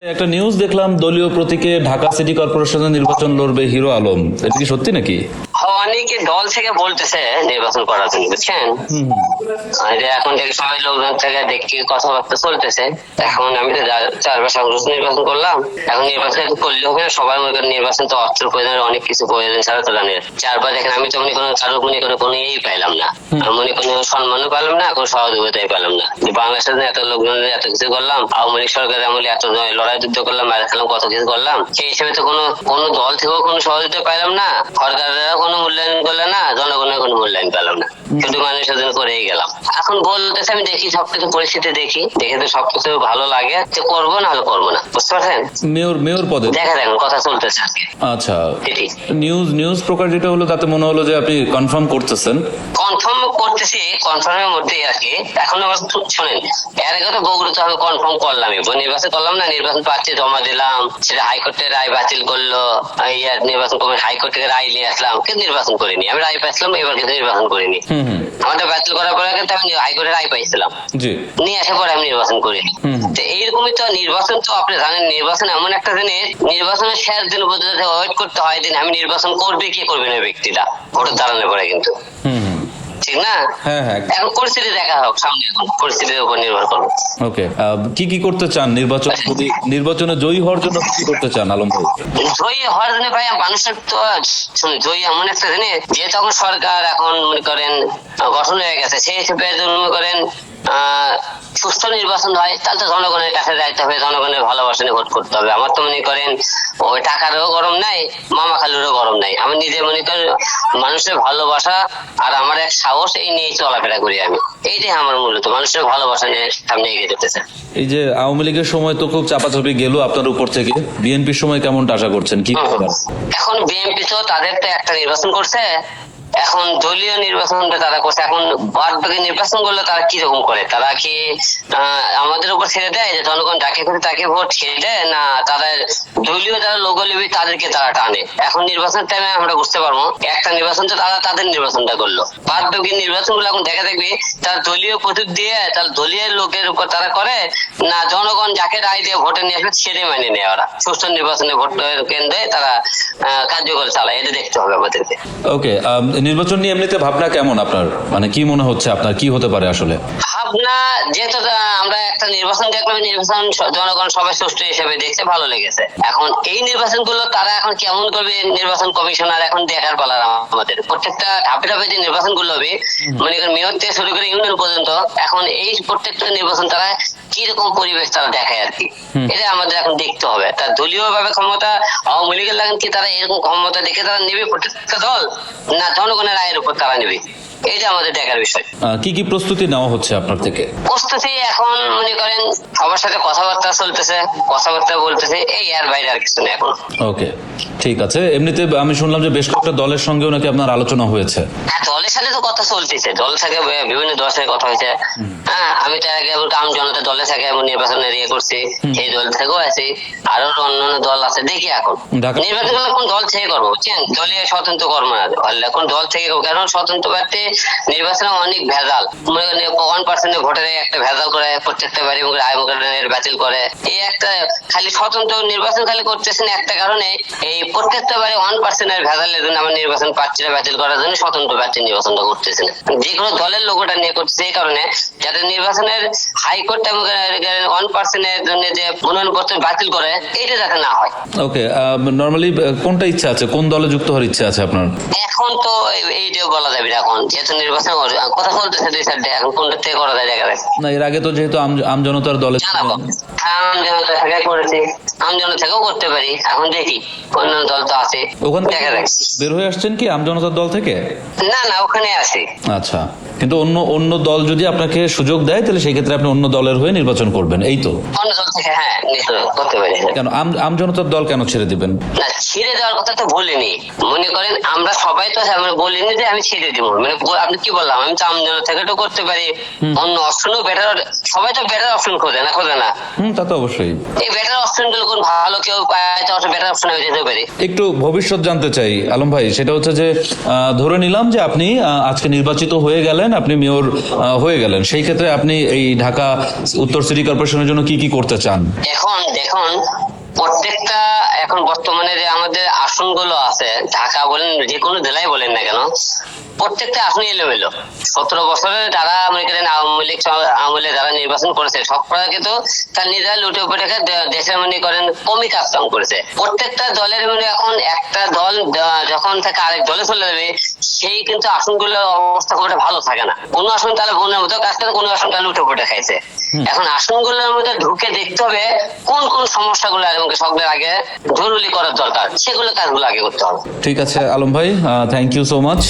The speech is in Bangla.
একটা নিউজ দেখলাম, দলীয় প্রতীকে ঢাকা সিটি কর্পোরেশনের নির্বাচন লড়বে হিরো আলম। এটা কি সত্যি নাকি? অনেকে দল থেকে বলতেছে নির্বাচন করার জন্য, বুঝছেন? যে এখন থেকে সবাই লোকজন থেকে দেখি কথাবার্তা চলতেছে। এখন আমি তো 4 মাস নির্বাচন করলাম, এখন নির্বাচন করলে হবে না। সবাই মনে করেন নির্বাচন তো অর্থের প্রয়োজন, অনেক কিছু প্রয়োজন ছাড়া তো জানেন। 4 বার দেখেন আমি তো মনে করেন কারো মনে করে কোনো ইয়েই পাইলাম না, আর মনে কোনো সম্মানও পেলাম না, কোনো সহযোগিতাই পেলাম না। যে বাংলাদেশের এত লোকজন এত কিছু করলাম, আওয়ামী লীগ সরকারের আমলে এত লড়াই যুদ্ধ করলাম, মার খেলাম, কত কিছু করলাম, সেই হিসেবে তো কোনো দল থেকেও কোনো সহযোগিতা পাইলাম না, সরকারের কোনো মূল্যায়ন করলে না, জনগণের কোনো মূল্যায়ন পেলাম না, শুধু মানুষের জন্য করেই গেলাম। এখন বলতেছে আমি দেখি সবকিছু পরিস্থিতি দেখে তো সবকিছু ভালো লাগে যে করবো, না হলে করবো না, বুঝতে পারছেন? মেয়র পদে দেখা দেখেন কথা চলতেছে আজকে। আচ্ছা, নিউজ প্রকাশ যেটা হলো তাতে মনে হলো যে আপনি কনফার্ম করতেছেন। কনফার্ম করতেছি, কনফার্মের মধ্যেই আর কি। এখন আবার শোনেন, এর আগে তো বগুড়াতে হবে কনফার্ম করলাম, নির্বাচন করলাম না, নির্বাচন প্রার্থী জমা দিলাম, সেটা হাইকোর্টের রায় বাতিল করলো, নির্বাচন কমিশন হাইকোর্ট থেকে রায় নিয়ে আসলাম, কিন্তু নির্বাচন করিনি। আমি রায় পাইছিলাম, এবার কিন্তু নির্বাচন করিনি। আমাদের বাতিল করার পরে কিন্তু আমি হাইকোর্টের রায় পাইছিলাম, নিয়ে আসার পরে আমি নির্বাচন করিনি। তো এইরকমই তো নির্বাচন, তো আপনি জানেন নির্বাচন এমন একটা জিনিস, নির্বাচনের শেষ দিন পর্যন্ত ওয়েট করতে হয় দিন আমি নির্বাচন করবে কি করবে না ব্যক্তিটা ভোটের দাঁড়ানোর পরে, কিন্তু ঠিক না? এখন পরিস্থিতি দেখা হোক সামনে, এখন পরিস্থিতির উপর নির্ভর করবে। ওকে, কি করতে চান নির্বাচনে জয়ী হওয়ার জন্য? কি করতে চান আলম ভাই? জয়ী হওয়ার জন্য ভাই মানুষের তো জয়ী এমন একটা জিনিস, যে তখন সরকার এখন মনে করেন গঠন হয়ে গেছে, সেই হিসেবে মনে করেন সুস্থ নির্বাচন হয়, তাহলে তো জনগণের কাছে যাইতে হবে, জনগণের ভালোবাসা নিয়ে ভোট করতে হবে। আমার তো মনে করেন ওই টাকারও গরম নাই, মামা খালুরও গরম নাই, আমি নিজে মনে করি মানুষের ভালোবাসা আর আমার এক সাহস, এই নিয়ে চলাফেরা করি আমি। এইটাই আমার মূলত মানুষের ভালোবাসা নিয়ে সামনে এগিয়ে যেতেছে। এই যে আওয়ামী লীগের সময় তো খুব চাপাচাপি গেল আপনার উপর থেকে, বিএনপির সময় কেমনটা আশা করছেন? কি এখন বিএনপি তো তাদের তো একটা নির্বাচন করছে, এখন দলীয় নির্বাচনটা তারা করছে। এখন বাদ বাকি নির্বাচন করলে তারা কি রকম করে, তারা কি আমাদের উপর ছেড়ে দেয় যে জনগণ যাকে করে তাকে ভোট ছেড়ে দেয়, না তারা দলীয় যারা লোগো লিবি তাদেরকে তারা টানে? এখন নির্বাচন টাইমে আমরা বুঝতে পারবো, একটা নির্বাচন তো তারা তাদের নির্বাচনটা করলো, বাদ বাকি নির্বাচন গুলো এখন দেখা দেখবি তারা দলীয় প্রতীক দিয়ে তার দলীয় লোকের উপর তারা করে, না জনগণ যাকে রায় দিয়ে ভোটে নিয়ে আসবে ছেড়ে মানে নেয় ওরা সুস্থ নির্বাচনে ভোট কেন্দ্রে তারা কার্যকর চালায়। এটা দেখতে হবে আমাদেরকে। ওকে, নির্বাচন নিয়ে এমনিতে ভাবনা কেমন আপনার? মানে কি মনে হচ্ছে আপনার, কি হতে পারে আসলে ভাবনা? যেহেতু আমরা একটা নির্বাচন দেখলাম, নির্বাচন জনগণ সবাই সুষ্ঠু হিসেবে দেখতে ভালো লেগেছে। এখন এই নির্বাচন গুলো তারা এখন কেমন করবে, নির্বাচন কমিশনার এখন দেখার পালা আমাদের। প্রত্যেকটা ধাপে ধাপে যে নির্বাচন গুলো হবে, মনে করেন মেয়র থেকে শুরু করে ইউনিয়ন পর্যন্ত, এখন এই প্রত্যেকটা নির্বাচন তারা কিরকম পরিবেশ তারা দেখায় আর কি, এটা আমাদের এখন দেখতে হবে। তার দলীয় ভাবে ক্ষমতা আওয়ামী লীগের লাগেন কি তারা এরকম ক্ষমতা দেখে তারা নেবে প্রত্যেকটা দল, না জনগণের রায়ের উপর তারা নেবে, এটা আমাদের দেখার বিষয়। কি প্রস্তুতি নেওয়া হচ্ছে আপনার থেকে? প্রস্তুতি এখন মনে করেন সবার সাথে কথাবার্তা চলতেছে, কথাবার্তা বলতেছে, এই আর বাইরে আর কিছু নেই এখন। ওকে, ঠিক আছে। এমনিতে আমি শুনলাম যে বেশ কয়েকটা দলের সঙ্গেও নাকি আপনার আলোচনা হয়েছে। হ্যাঁ, দলের সাথে তো কথা চলতেছে, দল থেকে বিভিন্ন দলের সাথে কথা হয়েছে। হ্যাঁ, আমি তো আগে আম জনতা দলের থেকে নির্বাচনের ইয়ে করছি, সেই দল থেকেও আছি, আরো অন্যান্য দল আছে। দেখি এখন নির্বাচন করলে কোন দল থেকে করবো, বুঝছেন? দলীয় স্বতন্ত্র কর্ম না, কোন দল থেকে, কারণ স্বতন্ত্র প্রার্থী নির্বাচনে অনেক ভেজাল, 1% ভোটারে একটা ভেজাল করে প্রত্যেকটা বাড়ি বাতিল করে। এই একটা খালি স্বতন্ত্র নির্বাচন খালি করতেছেন একটা কারণে, এই প্রত্যেকটা বাড়ি 1% ভেজালের জন্য আমার নির্বাচন প্রার্থীরা বাতিল করার জন্য স্বতন্ত্র প্রার্থী নির্বাচনটা করতেছেন, যে কোনো দলের লোকটা নিয়ে করতেছে। এই কারণে যাতে নির্বাচনের হাইকোর্ট 1% জন্য যে মনোনয়নপত্র বাতিল করে, এইটা যাতে না হয়। ওকে, নরমালি কোনটা ইচ্ছা আছে, কোন দলে যুক্ত হওয়ার ইচ্ছা আছে আপনার? এখন তো এইটাও বলা যাবে না, এখন যেহেতু নির্বাচন কথা চলতেছে দুই সাইডে, এখন কোনটা থেকে করা যায় দেখা যাচ্ছে না। এর আগে তো যেহেতু আমজনতার দলে আমজনতা থেকে করেছি, আমজনতা থেকেও করতে পারি, এখন দেখি অন্য দল তো আছে, ওখান থেকে দেখা যাচ্ছে। বের হয়ে আসছেন কি আমজনতার দল থেকে? না, ওখানে আছি। আচ্ছা, কিন্তু অন্য দল যদি আপনাকে সুযোগ দেয় তাহলে সেই ক্ষেত্রে আপনি অন্য দলের হয়ে নির্বাচন করবেন, এই তো? অন্য দল থেকে, হ্যাঁ, নিশ্চয় করতে পারি। কেন আমজনতার দল কেন ছেড়ে দিবেন? না, ছেড়ে দেওয়ার কথা তো বলিনি। মনে করেন আমরা সবাই তো বলিনি যে আমি ছেড়ে দিব, মানে আপনি কি বললাম, আমি তো আমজনতা থেকে তো করতে পারি, অন্য অপশনও বেটার, সবাই তো বেটার অপশন খোঁজে না, খোঁজে না? তা তো অবশ্যই। এই বেটার অপশন গুলো কোন ভালো কেউ পায় তো বেটার অপশন আমি যেতে পারি। একটু ভবিষ্যৎ জানতে চাই আলম ভাই, সেটা হচ্ছে যে ধরে নিলাম যে আপনি আজকে নির্বাচিত হয়ে গেলেন, আপনি মেয়র হয়ে গেলেন, সেই ক্ষেত্রে আপনি এই ঢাকা উত্তর সিটি কর্পোরেশনের জন্য কি কি করতে চান? এখন দেখুন, প্রত্যেকটা এখন বর্তমানে যে আমাদের আসনগুলো আছে, ঢাকা বলেন যে কোনো জেলায় বলেন না কেন, প্রত্যেকটা আসন এলোমেলো। 17 বছরে যারা মনে করেন আওয়ামী লীগ আমলে যারা নির্বাচন করেছে, সবকটা কিন্তু তার নিজেরা লুটে পুটে দেশের মনে করেন কমই কাজ কাম করেছে। প্রত্যেকটা দলের মানে এখন একটা দল যখন থেকে আরেক দলে চলে যাবে, সেই কিন্তু আসনগুলোর অবস্থা খুব একটা ভালো থাকে না। কোন আসন তাহলে বোনের মতো কাজ করে, কোন আসন তাহলে লুটে পুটে খাইছে। এখন আসনগুলোর মধ্যে ঢুকে দেখতে হবে কোন কোন সমস্যাগুলো সবগুলো আগে জরুরি করার দরকার, সেগুলো কাজগুলো আগে করতে হবে। ঠিক আছে আলম ভাই, থ্যাংক ইউ সো মাচ।